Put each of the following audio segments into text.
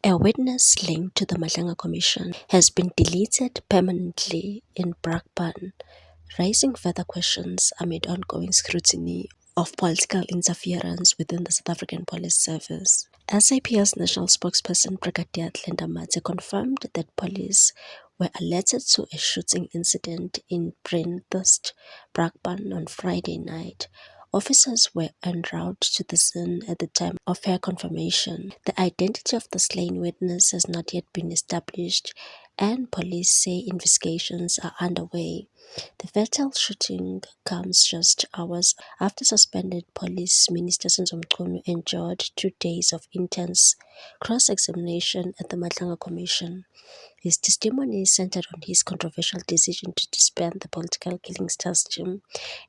A witness linked to the Madlanga Commission has been deleted permanently in Brakpan, raising further questions amid ongoing scrutiny of political interference within the South African Police Service. SAPS National Spokesperson Brigadier Glenda Mathe confirmed that police were alerted to a shooting incident in Brandhurst, Brakpan on Friday night. Officers were en route to the scene at the time of her confirmation. The identity of the slain witness has not yet been established, and police say investigations are underway. The fatal shooting comes just hours after suspended Police Minister Senzo Mchunu endured 2 days of intense cross-examination at the Madlanga Commission. His testimony centered on his controversial decision to disband the political killings task team,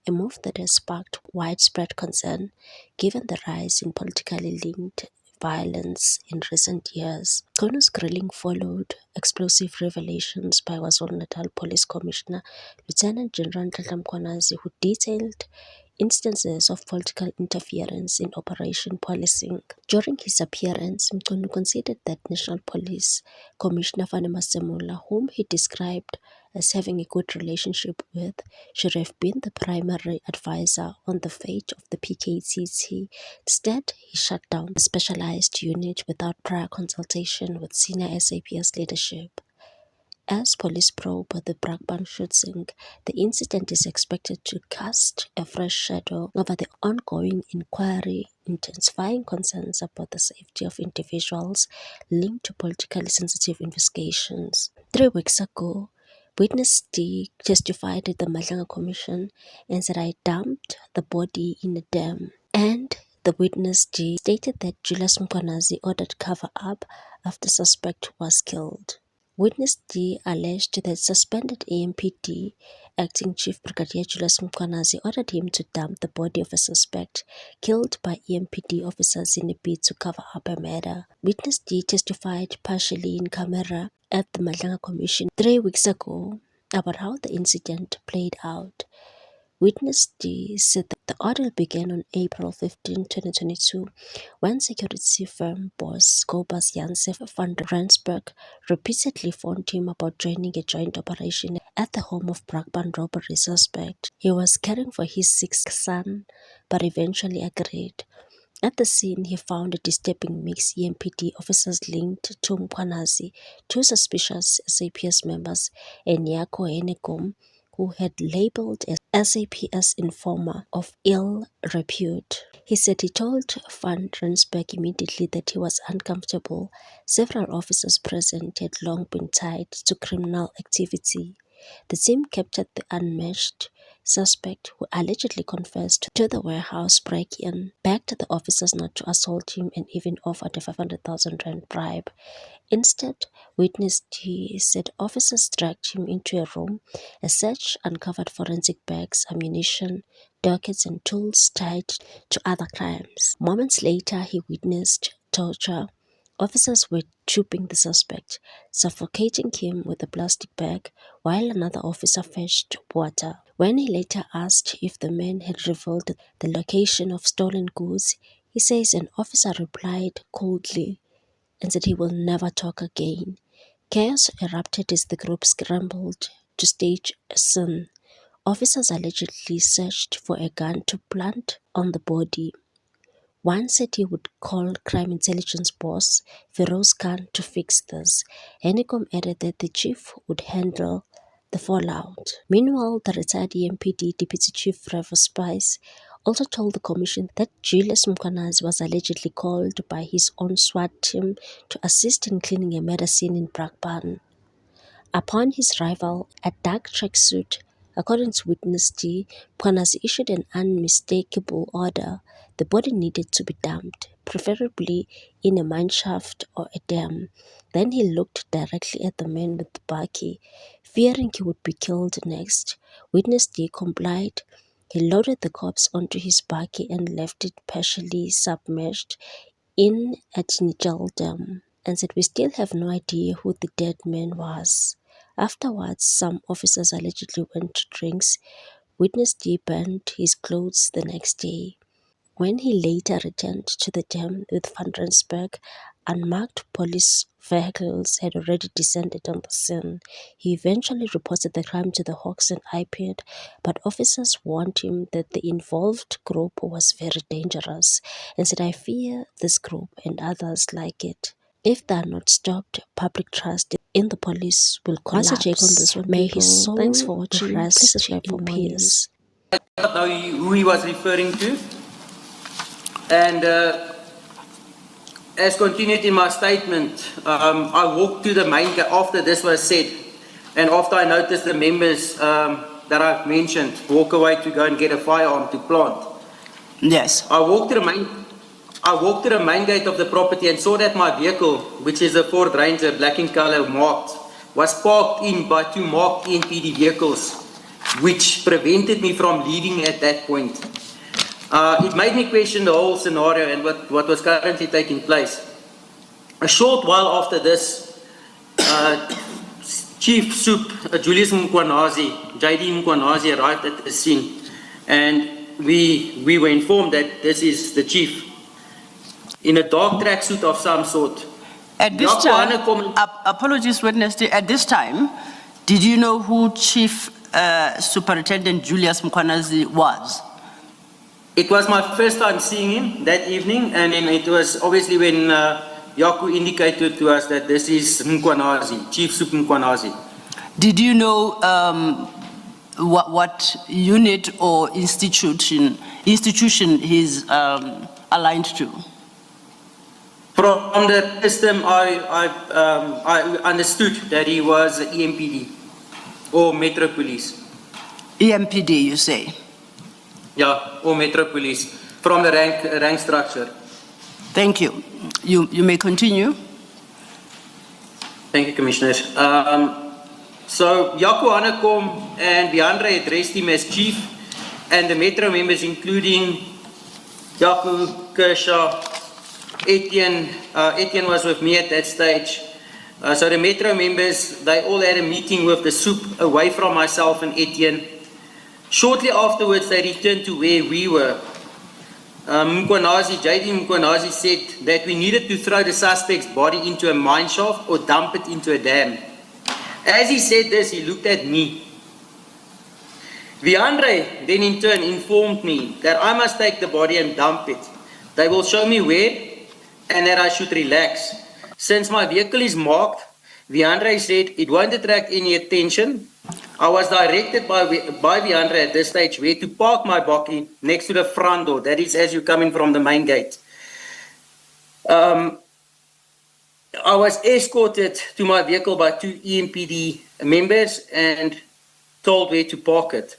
a move that has sparked widespread concern given the rise in politically linked violence in recent years. Mchunu's grilling followed explosive revelations by KwaZulu-Natal Police Commissioner Lieutenant General Nhlanhla Mkhwanazi, who detailed instances of political interference in Operation Policing. During his appearance, Mchunu conceded that National Police Commissioner Fanny Masemula, whom he described as having a good relationship with, should have been the primary advisor on the fate of the PKTT. Instead, he shut down the specialized unit without prior consultation with senior SAPS leadership. As police probe the Brakpan shooting, the incident is expected to cast a fresh shadow over the ongoing inquiry, intensifying concerns about the safety of individuals linked to politically sensitive investigations. 3 weeks ago, Witness D testified at the Madlanga Commission and said, "I dumped the body in a dam." And the witness D stated that Julius Mkhwanazi ordered cover-up after suspect was killed. Witness D alleged that suspended AMPD Acting Chief Brigadier Julius Mkhwanazi ordered him to dump the body of a suspect killed by AMPD officers in a bid to cover up a murder. Witness D testified partially in camera at the Madlanga Commission 3 weeks ago about how the incident played out. Witness D said that the ordeal began on April 15, 2022, when security firm boss Cobus Janse van Rensburg repeatedly phoned him about joining a joint operation at the home of Brakpan robbery suspect. He was caring for his 6th son, but eventually agreed. At the scene, he found a disturbing mix EMPD officers linked to Mkhwanazi, 2 suspicious SAPS members, and Nyako Henegom, who had labeled as SAPS informer of ill repute. He said he told Van Rensburg immediately that he was uncomfortable. Several officers present had long been tied to criminal activity. The team captured the unmatched suspect, who allegedly confessed to the warehouse break-in, begged the officers not to assault him, and even offered a 500,000 rand bribe. Instead, Witness D said officers dragged him into a room. A search uncovered forensic bags, ammunition, dockets and tools tied to other crimes. Moments later, he witnessed torture. Officers were tubing the suspect, suffocating him with a plastic bag, while another officer fetched water. When he later asked if the man had revealed the location of stolen goods, he says an officer replied coldly and said he will never talk again. Chaos erupted as the group scrambled to stage a scene. Officers allegedly searched for a gun to plant on the body. One said he would call crime intelligence boss Feroz Khan to fix this. Henegom added that the chief would handle the fallout. Meanwhile, the retired EMPD Deputy Chief Trevor Spice also told the commission that Julius Mkhwanazi was allegedly called by his own SWAT team to assist in cleaning a murder scene in Brakpan. Upon his arrival, a dark tracksuit, according to Witness D, Mkhwanazi issued an unmistakable order. The body needed to be dumped, preferably in a mineshaft or a dam. Then he looked directly at the man with the baki, fearing he would be killed next. Witness D complied. He loaded the corpse onto his baki and left it partially submerged in a Tinijal dam, and said, "We still have no idea who the dead man was." Afterwards, some officers allegedly went to drinks. Witness D burned his clothes the next day. When he later returned to the dam with Van Rensburg, unmarked police vehicles had already descended on the scene. He eventually reported the crime to the Hawks and IPID, but officers warned him that the involved group was very dangerous and said, "I fear this group and others like it. If they are not stopped, public trust in the police will collapse." Once a check on this one, may his soul Thanks for watching. Rest Please subscribe for peace. I don't know who he was referring to. And as continued in my statement, I walked to the main gate after this was said, and after I noticed the members that I've mentioned walk away to go and get a firearm to plant. Yes. I walked to the main gate of the property and saw that my vehicle, which is a Ford Ranger, black in color, marked, was parked in by two marked EMPD vehicles, which prevented me from leaving at that point. It made me question the whole scenario and what was currently taking place. A short while after this, Chief Soup Julius Mkwanazi, JD Mkwanazi, arrived at the scene, and we were informed that this is the chief in a dark tracksuit of some sort. At this time, apologies, witness. At this time, did you know who Chief Superintendent Julius Mkwanazi was? It was my first time seeing him that evening, and then it was obviously when Yaku indicated to us that this is Mkwanazi, Chief Soup Mkwanazi. Did you know what unit or institution he's aligned to? From the system, I understood that he was EMPD or Metro Police. EMPD, you say? Yeah, or Metro Police, from the rank structure. Thank you. You may continue. Thank you, Commissioners. So Yaku Hanekom and Biandre addressed him as chief, and the Metro members, including Yaku, Kershaw, Etienne was with me at that stage. So the Metro members, they all had a meeting with the soup away from myself and Etienne. Shortly afterwards, they returned to where we were. JD Mkwanazi said that we needed to throw the suspect's body into a mine shaft or dump it into a dam. As he said this, he looked at me. Viandre then in turn informed me that I must take the body and dump it. They will show me where and that I should relax. Since my vehicle is marked, Viandre said it won't attract any attention. I was directed by Viandre at this stage where to park my bakkie next to the front door. That is as you come in from the main gate. I was escorted to my vehicle by two EMPD members and told where to park it.